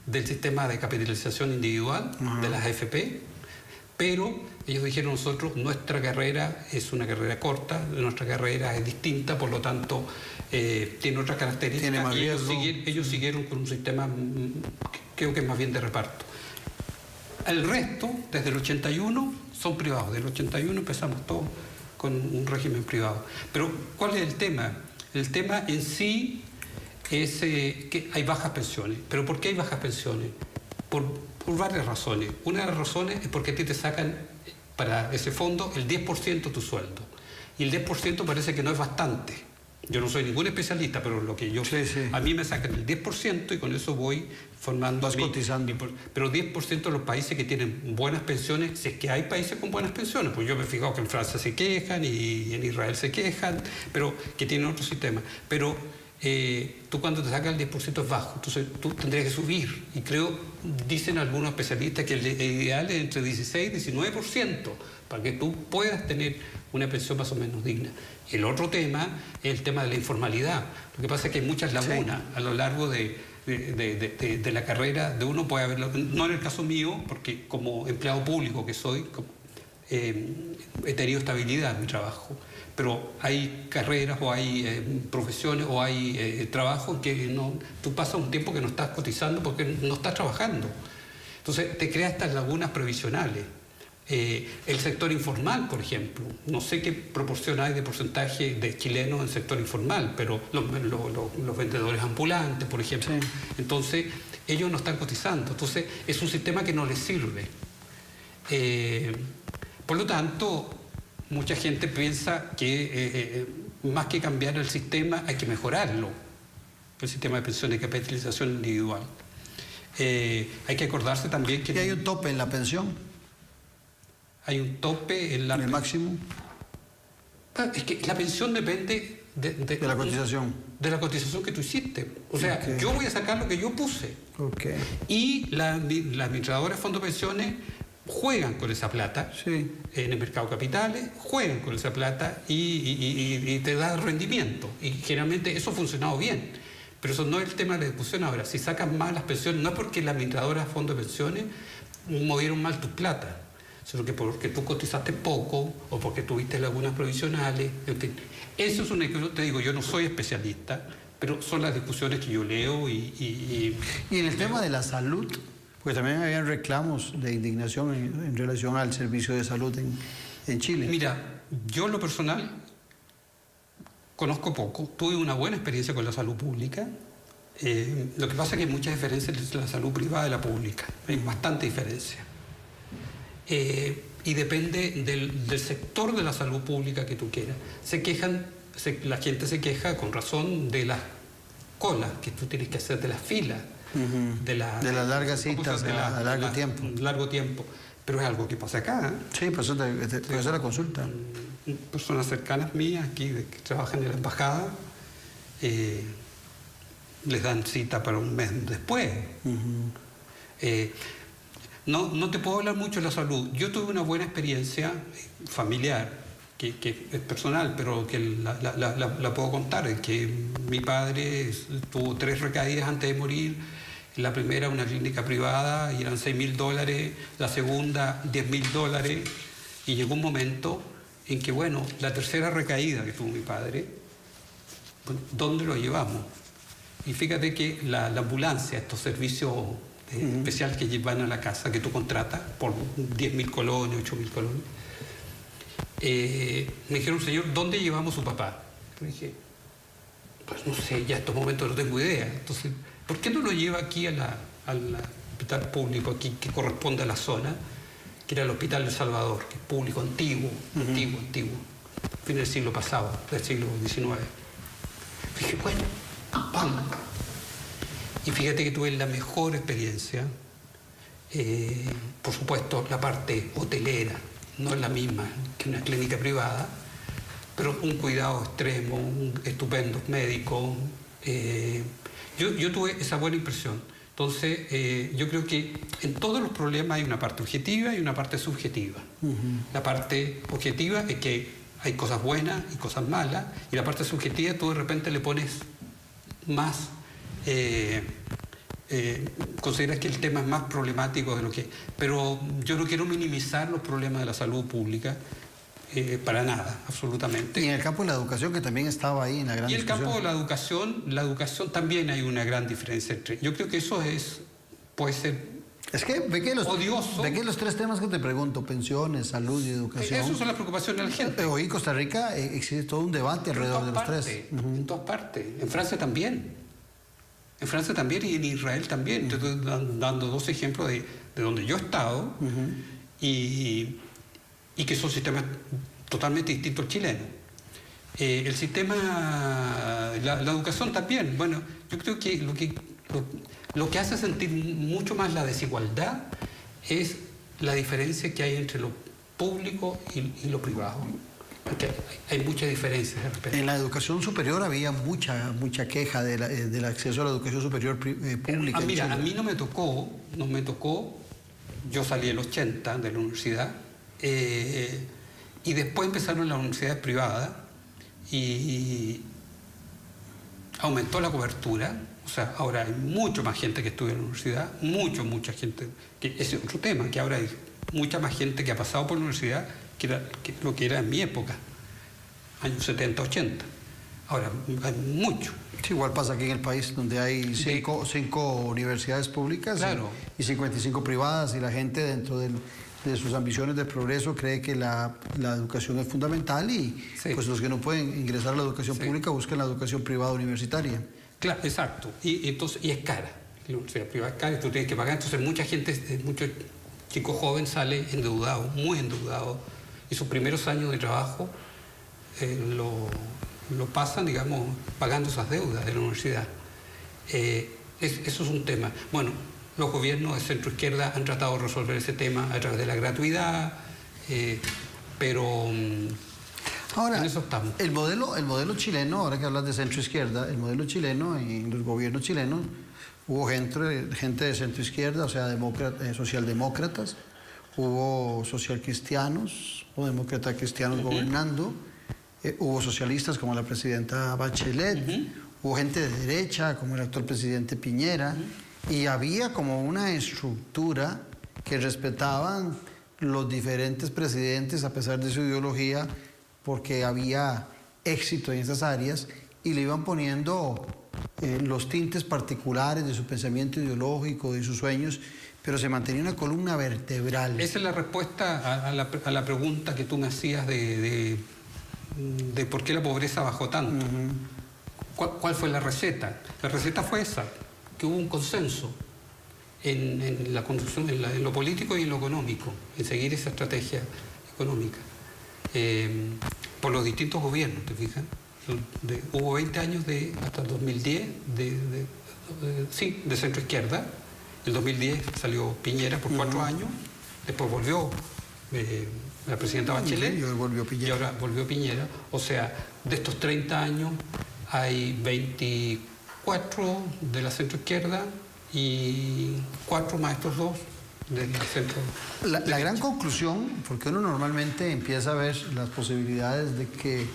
del sistema de capitalización individual, de las AFP, pero ellos dijeron nosotros, nuestra carrera es una carrera corta, nuestra carrera es distinta, por lo tanto, tiene otras características. Tiene más riesgo. Ellos siguieron con un sistema, creo que es más bien de reparto. El resto, desde el 81, son privados. Desde el 81 empezamos todos con un régimen privado. Pero, ¿cuál es el tema? El tema en sí es que hay bajas pensiones. ¿Pero por qué hay bajas pensiones? Por varias razones. Una de las razones es porque a ti te sacan para ese fondo el 10% de tu sueldo. Y el 10% parece que no es bastante. Yo no soy ningún especialista, pero lo que yo a mí me sacan el 10% y con eso voy formando... Vas cotizando. Pero 10% de los países que tienen buenas pensiones, si es que hay países con buenas pensiones, pues yo me he fijado que en Francia se quejan y en Israel se quejan, pero que tienen otro sistema. Pero tú cuando te sacas el 10% es bajo, entonces tú tendrías que subir. Y creo, dicen algunos especialistas, que el ideal es entre 16 y 19%, para que tú puedas tener una pensión más o menos digna. El otro tema es el tema de la informalidad. Lo que pasa es que hay muchas lagunas a lo largo de la carrera de uno. Puede haber, no en el caso mío, porque como empleado público que soy, he tenido estabilidad en mi trabajo, pero hay carreras o hay profesiones o hay trabajos que tú pasas un tiempo que no estás cotizando porque no estás trabajando. Entonces te crea estas lagunas previsionales. El sector informal, por ejemplo, no sé qué proporción hay de porcentaje de chilenos en el sector informal, pero los vendedores ambulantes, por ejemplo, sí. Entonces ellos no están cotizando, entonces es un sistema que no les sirve. Por lo tanto, mucha gente piensa que más que cambiar el sistema hay que mejorarlo, el sistema de pensiones de capitalización individual. Hay que acordarse también que... ¿Y hay un tope en la pensión? Hay un tope en el máximo. Es que la pensión depende de la cotización. De la cotización que tú hiciste. O sea, okay. Yo voy a sacar lo que yo puse. Okay. Y las administradoras de fondos de pensiones juegan con esa plata, sí. En el mercado de capitales, juegan con esa plata y te da rendimiento. Y generalmente eso ha funcionado bien. Pero eso no es el tema de la discusión ahora. Si sacas mal las pensiones, no es porque las administradoras de fondos de pensiones movieron mal tus plata, sino que porque tú cotizaste poco o porque tuviste lagunas provisionales, en fin. Eso es una discusión, te digo, yo no soy especialista, pero son las discusiones que yo leo y en el tema de la salud, pues también habían reclamos de indignación en relación al servicio de salud en Chile. Mira, yo en lo personal conozco poco, tuve una buena experiencia con la salud pública. Lo que pasa es que hay muchas diferencias entre la salud privada y la pública, hay bastante diferencia. Y depende del sector de la salud pública que tú quieras. La gente se queja con razón de las colas que tú tienes que hacer, de las filas, de las largas citas a largo tiempo. Largo tiempo. Pero es algo que pasa acá. Sí, por eso te hacer la consulta. Personas cercanas mías aquí que trabajan en la embajada les dan cita para un mes después. No te puedo hablar mucho de la salud. Yo tuve una buena experiencia familiar, que es personal, pero que la puedo contar. Es que mi padre tuvo 3 recaídas antes de morir. La primera, una clínica privada, y eran $6.000. La segunda, $10.000. Y llegó un momento en que, bueno, la tercera recaída que tuvo mi padre, ¿dónde lo llevamos? Y fíjate que la ambulancia, estos servicios especial que van a la casa, que tú contratas por 10.000 colones, 8.000 colones. Me dijeron, señor, ¿dónde llevamos a su papá? Yo dije, pues no sé, ya en estos momentos no tengo idea. Entonces, ¿por qué no lo lleva aquí al hospital público, aquí que corresponde a la zona, que era el Hospital de Salvador, que es público, antiguo, fin del siglo pasado, del siglo XIX? Dije, bueno, vamos. Y fíjate que tuve la mejor experiencia. Por supuesto, la parte hotelera no es la misma que una clínica privada, pero un cuidado extremo, estupendos médicos. Yo tuve esa buena impresión. Entonces, yo creo que en todos los problemas hay una parte objetiva y una parte subjetiva. La parte objetiva es que hay cosas buenas y cosas malas, y la parte subjetiva tú de repente le pones más... consideras que el tema es más problemático de lo que... Pero yo no quiero minimizar los problemas de la salud pública, para nada, absolutamente. Y en el campo de la educación, que también estaba ahí en la gran discusión. Y en el campo de la educación también hay una gran diferencia entre... Yo creo que eso puede ser... Es que ve que odioso. Ve que los 3 temas que te pregunto, pensiones, salud y educación... Esas son las preocupaciones de la gente. Hoy en Costa Rica existe todo un debate alrededor de los 3. En todas partes. En Francia también. En Francia también y en Israel también. Te estoy dando 2 ejemplos de donde yo he estado y que son sistemas totalmente distintos al chileno. El sistema, la educación también. Bueno, yo creo que lo que hace sentir mucho más la desigualdad es la diferencia que hay entre lo público y lo privado. Porque hay muchas diferencias. En la educación superior había mucha queja del acceso a la educación superior pública. Mira, a mí no me tocó, yo salí en el 80 de la universidad, y después empezaron las universidades privadas y aumentó la cobertura. O sea, ahora hay mucho más gente que estudia en la universidad, mucha gente, que ese es otro tema, que ahora hay mucha más gente que ha pasado por la universidad que lo que era en mi época, años 70, 80. Ahora, hay mucho. Sí, igual pasa aquí en el país, donde hay cinco universidades públicas, claro, y 55 privadas, y la gente dentro de sus ambiciones de progreso cree que la educación es fundamental, y pues los que no pueden ingresar a la educación pública buscan la educación privada universitaria. Claro, exacto. Y es cara. La universidad privada es cara y tú tienes que pagar. Entonces mucha gente, mucho chico joven sale endeudado, muy endeudado, y sus primeros años de trabajo lo pasan, digamos, pagando esas deudas de la universidad. Eso es un tema. Bueno, los gobiernos de centro-izquierda han tratado de resolver ese tema a través de la gratuidad, pero ahora, en eso estamos. El modelo chileno, ahora que hablas de centro-izquierda, el modelo chileno, en los gobiernos chilenos, hubo gente de centro-izquierda, o sea, socialdemócratas, hubo socialcristianos o demócratas cristianos gobernando, hubo socialistas como la presidenta Bachelet, hubo gente de derecha como el actual presidente Piñera, y había como una estructura que respetaban los diferentes presidentes a pesar de su ideología, porque había éxito en esas áreas, y le iban poniendo los tintes particulares de su pensamiento ideológico, de sus sueños, pero se mantenía una columna vertebral. Esa es la respuesta a la pregunta que tú me hacías de por qué la pobreza bajó tanto. ¿Cuál fue la receta? La receta fue esa, que hubo un consenso en la construcción, en lo político y en lo económico, en seguir esa estrategia económica. Por los distintos gobiernos, ¿te fijas? Hubo 20 años hasta el 2010 de centro izquierda. El 2010 salió Piñera por 4 años, después volvió la presidenta Bachelet y ahora volvió Piñera. O sea, de estos 30 años hay 24 de la centro izquierda y 4 más estos 2 del centro. La gran conclusión, porque uno normalmente empieza a ver las posibilidades de que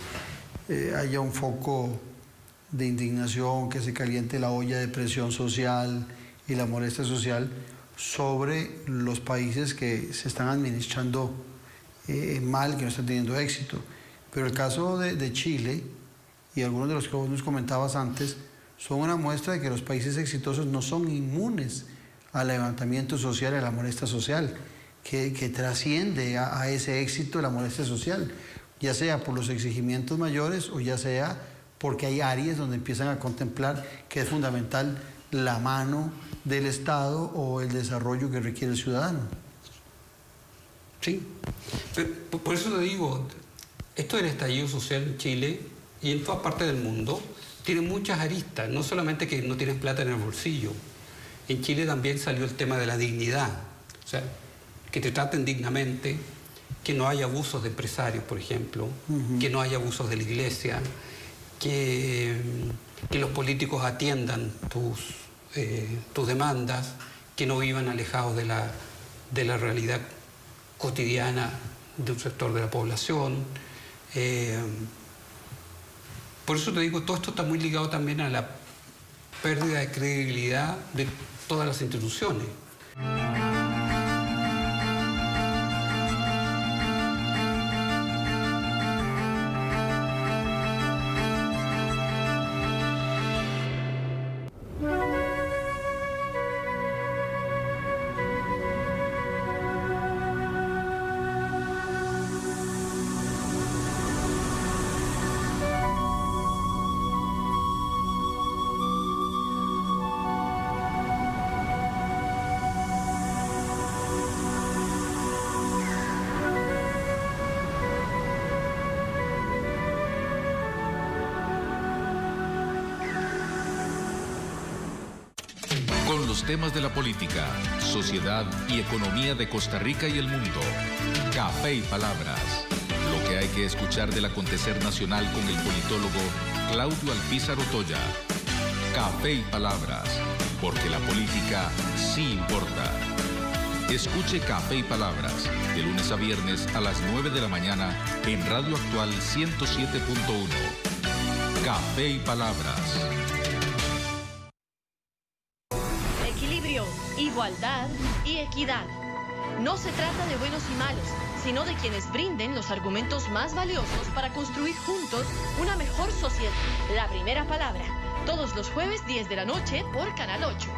haya un foco de indignación, que se caliente la olla de presión social y la molestia social sobre los países que se están administrando mal, que no están teniendo éxito. Pero el caso de Chile y algunos de los que vos nos comentabas antes son una muestra de que los países exitosos no son inmunes al levantamiento social y a la molestia social, que trasciende a ese éxito la molestia social, ya sea por los exigimientos mayores o ya sea porque hay áreas donde empiezan a contemplar que es fundamental la mano del Estado o el desarrollo que requiere el ciudadano. Sí, por eso te digo, esto del estallido social en Chile y en todas partes del mundo tiene muchas aristas, no solamente que no tienes plata en el bolsillo. En Chile también salió el tema de la dignidad, o sea, que te traten dignamente, que no haya abusos de empresarios, por ejemplo, que no haya abusos de la iglesia, que los políticos atiendan tus demandas, que no vivan alejados de la realidad cotidiana de un sector de la población. Por eso te digo, todo esto está muy ligado también a la pérdida de credibilidad de todas las instituciones. Con los temas de la política, sociedad y economía de Costa Rica y el mundo. Café y Palabras. Lo que hay que escuchar del acontecer nacional con el politólogo Claudio Alpizar Otoya. Café y Palabras, porque la política sí importa. Escuche Café y Palabras de lunes a viernes a las 9 de la mañana en Radio Actual 107.1. Café y Palabras. Equilibrio, igualdad y equidad. No se trata de buenos y malos, sino de quienes brinden los argumentos más valiosos para construir juntos una mejor sociedad. La primera palabra, todos los jueves 10 de la noche por Canal 8.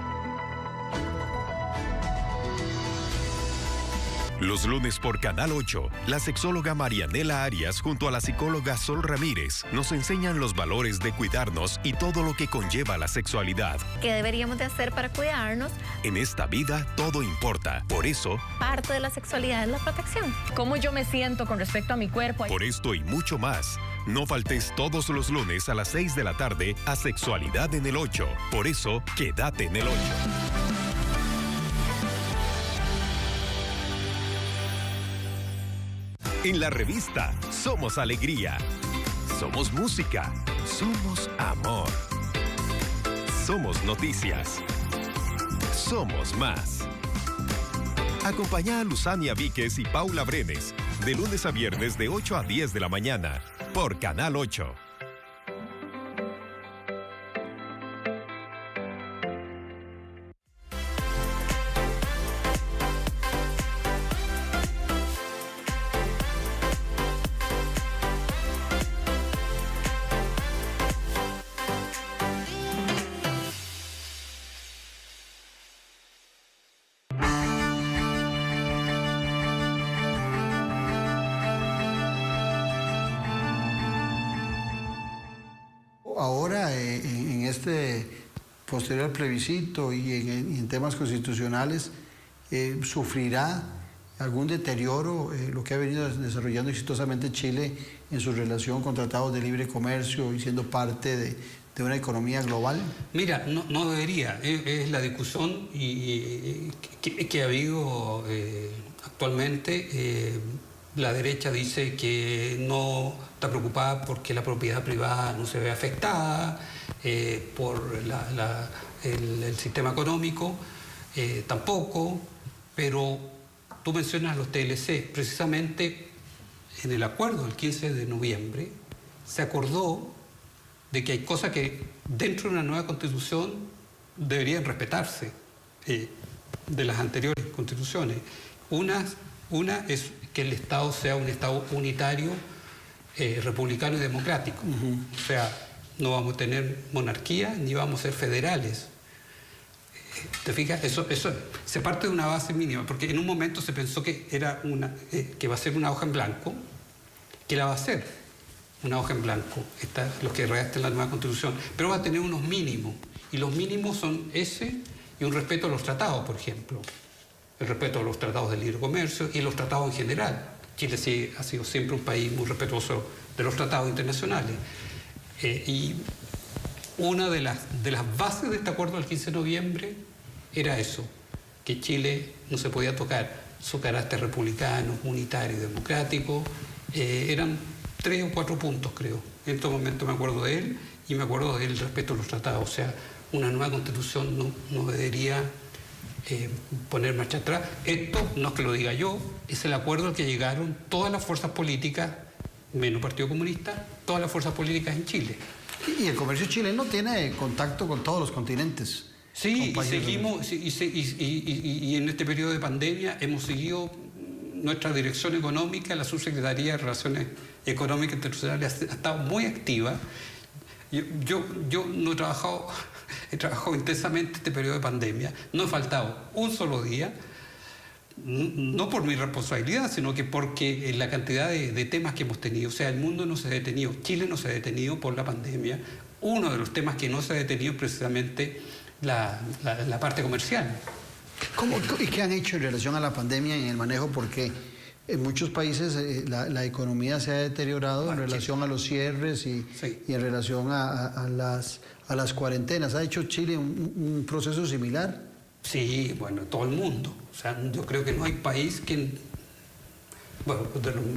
Los lunes por Canal 8, la sexóloga Marianela Arias junto a la psicóloga Sol Ramírez nos enseñan los valores de cuidarnos y todo lo que conlleva la sexualidad. ¿Qué deberíamos de hacer para cuidarnos? En esta vida todo importa, por eso... Parte de la sexualidad es la protección. ¿Cómo yo me siento con respecto a mi cuerpo? Por esto y mucho más, no faltes todos los lunes a las 6 de la tarde a Sexualidad en el 8. Por eso, quédate en el 8. En la revista Somos Alegría, somos música, somos amor, somos noticias, somos más. Acompaña a Luzania Víquez y Paula Brenes de lunes a viernes de 8 a 10 de la mañana por Canal 8. Ahora, en este posterior plebiscito y en temas constitucionales, ¿sufrirá algún deterioro lo que ha venido desarrollando exitosamente Chile en su relación con tratados de libre comercio y siendo parte de una economía global? Mira, no debería. Es la discusión que ha habido actualmente. La derecha dice que no está preocupada porque la propiedad privada no se ve afectada por el sistema económico, tampoco, pero tú mencionas los TLC. Precisamente en el acuerdo del 15 de noviembre se acordó de que hay cosas que dentro de una nueva constitución deberían respetarse de las anteriores constituciones. Una es que el Estado sea un Estado unitario, republicano y democrático. O sea, no vamos a tener monarquía ni vamos a ser federales. ¿Te fijas? Eso se parte de una base mínima, porque en un momento se pensó que era que va a ser una hoja en blanco, que la va a ser una hoja en blanco, los que redacten la nueva constitución, pero va a tener unos mínimos, y los mínimos son ese y un respeto a los tratados, por ejemplo. El respeto a los tratados de libre comercio y los tratados en general. Chile sí ha sido siempre un país muy respetuoso de los tratados internacionales. Y una de las bases de este acuerdo del 15 de noviembre era eso, que Chile no se podía tocar su carácter republicano, unitario y democrático. Eran 3 o 4 puntos, creo. En este momento me acuerdo de él y me acuerdo del respeto a los tratados. O sea, una nueva constitución no debería poner marcha atrás. Esto no es que lo diga yo, es el acuerdo al que llegaron todas las fuerzas políticas, menos Partido Comunista, todas las fuerzas políticas en Chile. Y el comercio chileno tiene contacto con todos los continentes. Sí, y seguimos, y en este periodo de pandemia hemos seguido nuestra dirección económica, la Subsecretaría de Relaciones Económicas Internacionales ha estado muy activa. Yo no he trabajado intensamente este periodo de pandemia, no he faltado un solo día, no por mi responsabilidad, sino que porque la cantidad de temas que hemos tenido, o sea, el mundo no se ha detenido, Chile no se ha detenido por la pandemia. Uno de los temas que no se ha detenido es precisamente la parte comercial. ¿Y qué han hecho en relación a la pandemia en el manejo? Porque en muchos países la economía se ha deteriorado en relación a los cierres y en relación a las cuarentenas. ¿Ha hecho Chile un proceso similar? Sí, bueno, todo el mundo. O sea, yo creo que no hay país que, bueno,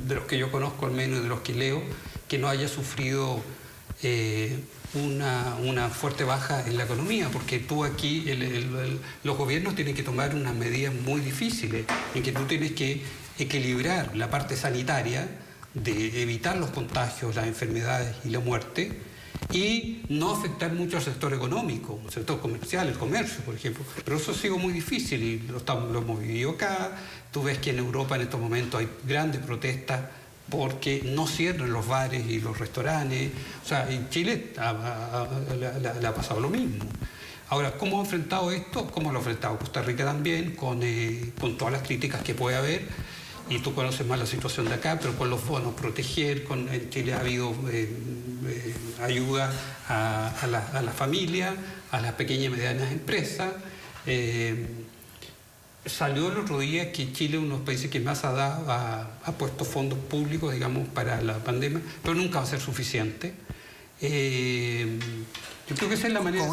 de los que yo conozco al menos, de los que leo, que no haya sufrido una fuerte baja en la economía, porque tú aquí, los gobiernos tienen que tomar unas medidas muy difíciles, en que tú tienes que equilibrar la parte sanitaria de evitar los contagios, las enfermedades y la muerte, y no afectar mucho al sector económico, el sector comercial, el comercio, por ejemplo. Pero eso ha sido muy difícil y lo hemos vivido acá. Tú ves que en Europa en estos momentos hay grandes protestas porque no cierran los bares y los restaurantes. O sea, en Chile le ha pasado lo mismo. Ahora, ¿cómo ha enfrentado esto? ¿Cómo lo ha enfrentado Costa Rica también? Con todas las críticas que puede haber. Y tú conoces más la situación de acá, pero con los bonos proteger, en Chile ha habido ayuda a la familia, a las pequeñas y medianas empresas. Salió el otro día que Chile es uno de los países que más ha puesto fondos públicos, digamos, para la pandemia, pero nunca va a ser suficiente. Yo creo que esa es la manera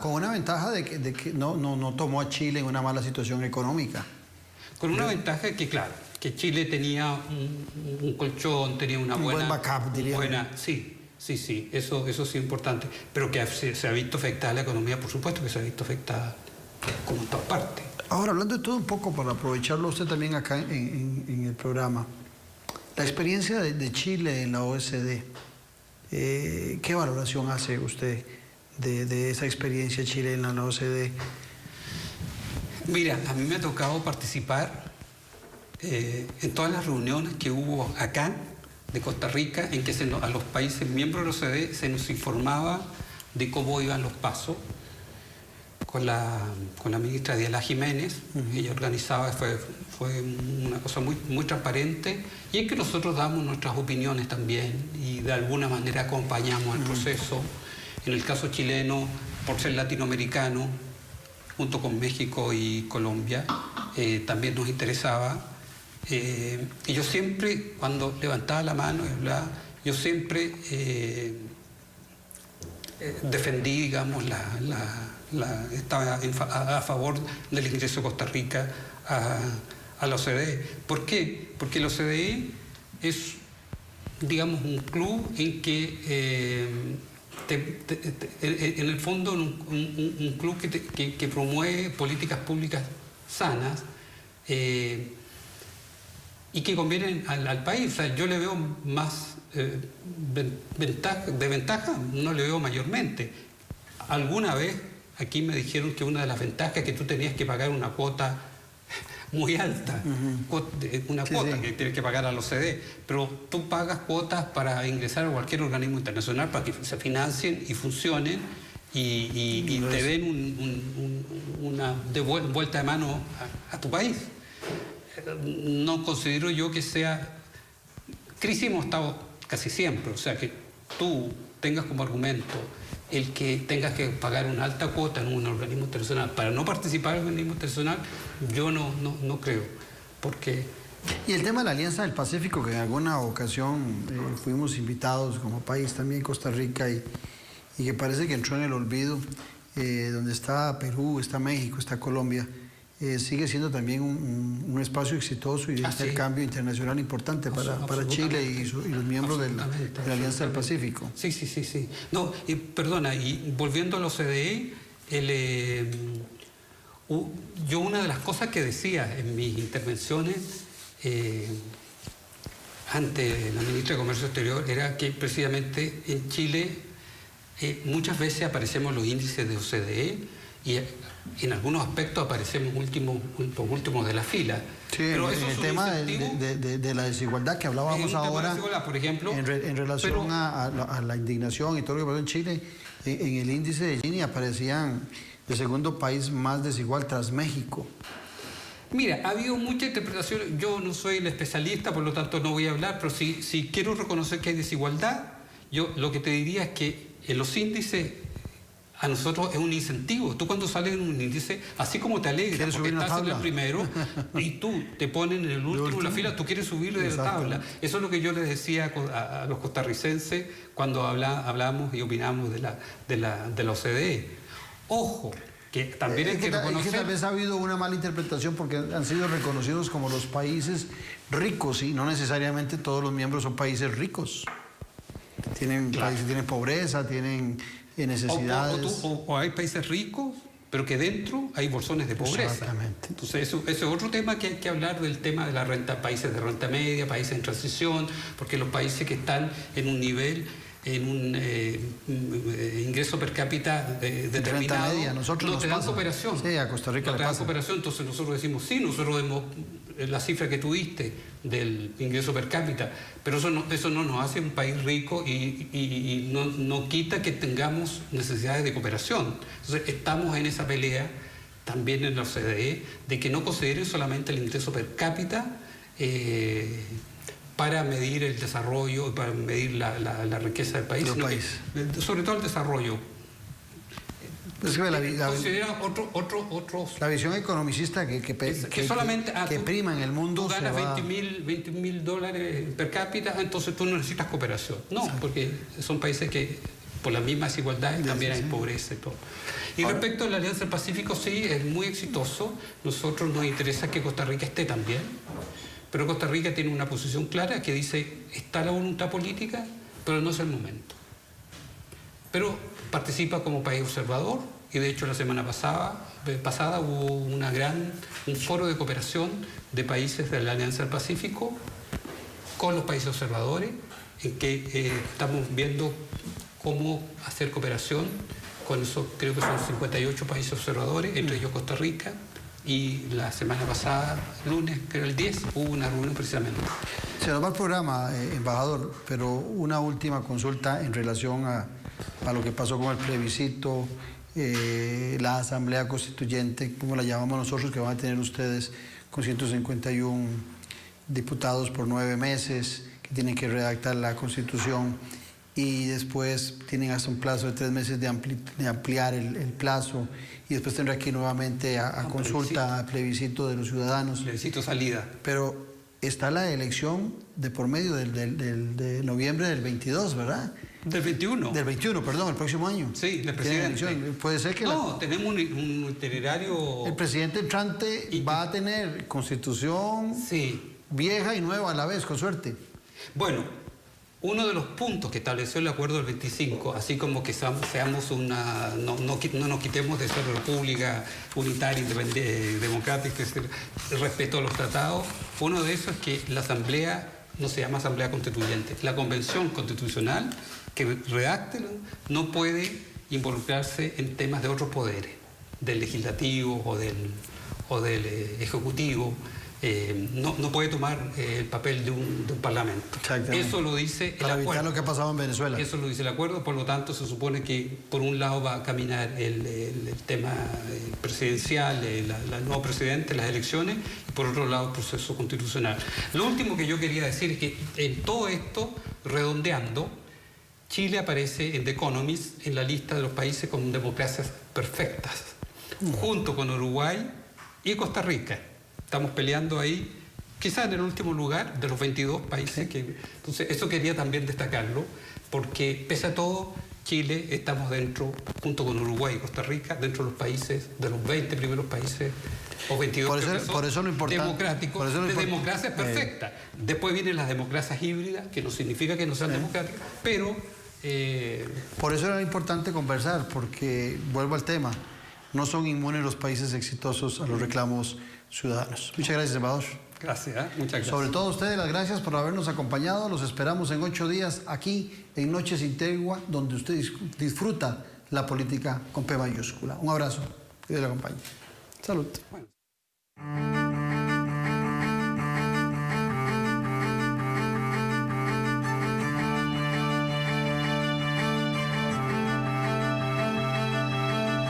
con una ventaja de que no tomó a Chile en una mala situación económica. Con una ventaja que, claro, que Chile tenía un colchón, tenía una buena... Un buen backup, diría. Sí, eso sí es importante. Pero que se ha visto afectada la economía, por supuesto que se ha visto afectada como en todas partes. Ahora, hablando de todo un poco, para aprovecharlo usted también acá en el programa, la experiencia de Chile en la OSD, ¿qué valoración hace usted de esa experiencia chilena en la OSD? Mira, a mí me ha tocado participar en todas las reuniones que hubo acá de Costa Rica, en que a los países miembros de la OCDE se nos informaba de cómo iban los pasos. Con la ministra Diela Jiménez, ella organizaba, fue una cosa muy transparente, y en que nosotros damos nuestras opiniones también y de alguna manera acompañamos el proceso. En el caso chileno, por ser latinoamericano, junto con México y Colombia, también nos interesaba. Y yo siempre, cuando levantaba la mano y hablaba, yo siempre defendí, digamos, estaba a favor del ingreso de Costa Rica a la OCDE. ¿Por qué? Porque la OCDE es, digamos, un club en que en el fondo un club que promueve políticas públicas sanas y que convienen al país. O sea, yo le veo más ventaja, no le veo mayormente. Alguna vez aquí me dijeron que una de las ventajas es que tú tenías que pagar una cuota muy alta, una cuota que tienes que pagar a la OCDE, pero tú pagas cuotas para ingresar a cualquier organismo internacional para que se financien y funcionen y te den una vuelta de mano a tu país. No considero yo que sea... Crisis hemos estado casi siempre, o sea, que tú tengas como argumento el que tengas que pagar una alta cuota en un organismo internacional para no participar en un organismo internacional, yo no creo, porque... Y el tema de la Alianza del Pacífico, que en alguna ocasión fuimos invitados como país también, Costa Rica, y que parece que entró en el olvido, donde está Perú, está México, está Colombia, sigue siendo también un espacio exitoso y de intercambio internacional importante para Chile y los miembros de la Alianza del Pacífico. Sí. No, perdona, y volviendo a la OCDE, yo una de las cosas que decía en mis intervenciones ante la ministra de Comercio Exterior era que precisamente en Chile muchas veces aparecemos los índices de OCDE y en algunos aspectos aparecemos los últimos de la fila. Sí, pero eso el tema de la desigualdad que hablábamos ahora, por ejemplo, en relación a la indignación y todo lo que pasó en Chile, en el índice de Gini aparecían el segundo país más desigual tras México. Mira, ha habido mucha interpretación, yo no soy el especialista, por lo tanto no voy a hablar, pero si quiero reconocer que hay desigualdad, yo lo que te diría es que en los índices a nosotros es un incentivo. Tú cuando sales en un índice, así como te alegras porque estás en el primero y tú te ponen en el último de la fila, tú quieres subir de la tabla. Eso es lo que yo les decía a los costarricenses cuando hablamos y opinamos de la OCDE. Ojo, que también hay que reconocer... Es que tal vez ha habido una mala interpretación porque han sido reconocidos como los países ricos y no necesariamente todos los miembros son países ricos. Países tienen pobreza, tienen necesidades. O hay países ricos, pero que dentro hay bolsones de pobreza. Exactamente. Entonces, eso es otro tema que hay que hablar, del tema de la renta, países de renta media, países en transición, porque los países que están en un nivel en un ingreso per cápita determinado, media. Nosotros no te dan cooperación. Sí, a Costa Rica no le te dan pasa. cooperación, entonces nosotros decimos, sí, nosotros demos la cifra que tuviste del ingreso per cápita, pero eso no nos hace un país rico y no quita que tengamos necesidades de cooperación. Entonces estamos en esa pelea también en la OCDE de que no consideren solamente el ingreso per cápita para medir el desarrollo, para medir la riqueza del país, sino que, sobre todo el desarrollo. Pues considera otros... La visión economicista que prima en el mundo. Tú ganas $20,000 per cápita, entonces tú no necesitas cooperación. No, porque son países que por las mismas desigualdades también hay pobreza y todo. Y respecto a la Alianza del Pacífico, sí, es muy exitoso. Nosotros nos interesa que Costa Rica esté también. Pero Costa Rica tiene una posición clara que dice, está la voluntad política, pero no es el momento. Pero participa como país observador y de hecho la semana pasada hubo un foro de cooperación de países de la Alianza del Pacífico con los países observadores en que estamos viendo cómo hacer cooperación con eso. Creo que son 58 países observadores, entre ellos Costa Rica, y la semana pasada, lunes, creo el 10, hubo una reunión precisamente. Se nos va el programa, embajador, pero una última consulta en relación a lo que pasó con el plebiscito, la Asamblea Constituyente, como la llamamos nosotros, que van a tener ustedes con 151 diputados por 9 meses, que tienen que redactar la Constitución y después tienen hasta un plazo de 3 meses de ampliar el plazo y después tendrá que ir nuevamente a consulta, a plebiscito de los ciudadanos. Plebiscito salida. Pero está la elección de por medio de noviembre del 22, ¿verdad? Del 21. Del 21, perdón, el próximo año. Sí, del presidente. Puede ser que... tenemos un itinerario... El presidente entrante va a tener constitución vieja y nueva a la vez, con suerte. Bueno, uno de los puntos que estableció el acuerdo del 25, así como que seamos una... No nos quitemos de ser república unitaria, independiente, democrática, respeto a los tratados, uno de esos es que la Asamblea no se llama Asamblea Constituyente. La Convención Constitucional que redacte no puede involucrarse en temas de otros poderes, del legislativo o del ejecutivo. No puede tomar el papel de un parlamento. Eso lo dice el acuerdo. Para evitar lo que ha pasado en Venezuela. Eso lo dice el acuerdo, por lo tanto se supone que por un lado va a caminar el tema presidencial, el nuevo presidente, las elecciones, y por otro lado el proceso constitucional. Lo último que yo quería decir es que en todo esto, redondeando, Chile aparece en The Economist en la lista de los países con democracias perfectas, junto con Uruguay y Costa Rica. Estamos peleando ahí, quizás en el último lugar de los 22 países. Entonces, eso quería también destacarlo, porque pese a todo, Chile estamos dentro, junto con Uruguay y Costa Rica, dentro de los países, de los 20 primeros países, o 22 por eso lo importante, democráticos, de democracia perfecta. Después vienen las democracias híbridas, que no significa que no sean democráticas, pero... Por eso era importante conversar, porque, vuelvo al tema, no son inmunes los países exitosos a los reclamos ciudadanos. Muchas gracias, embajador. Gracias, muchas gracias. Sobre todo a ustedes, las gracias por habernos acompañado. Los esperamos en 8 días aquí en Noches Sin Tregua, donde usted disfruta la política con P mayúscula. Un abrazo, que Dios le acompañe. Salud. Bueno.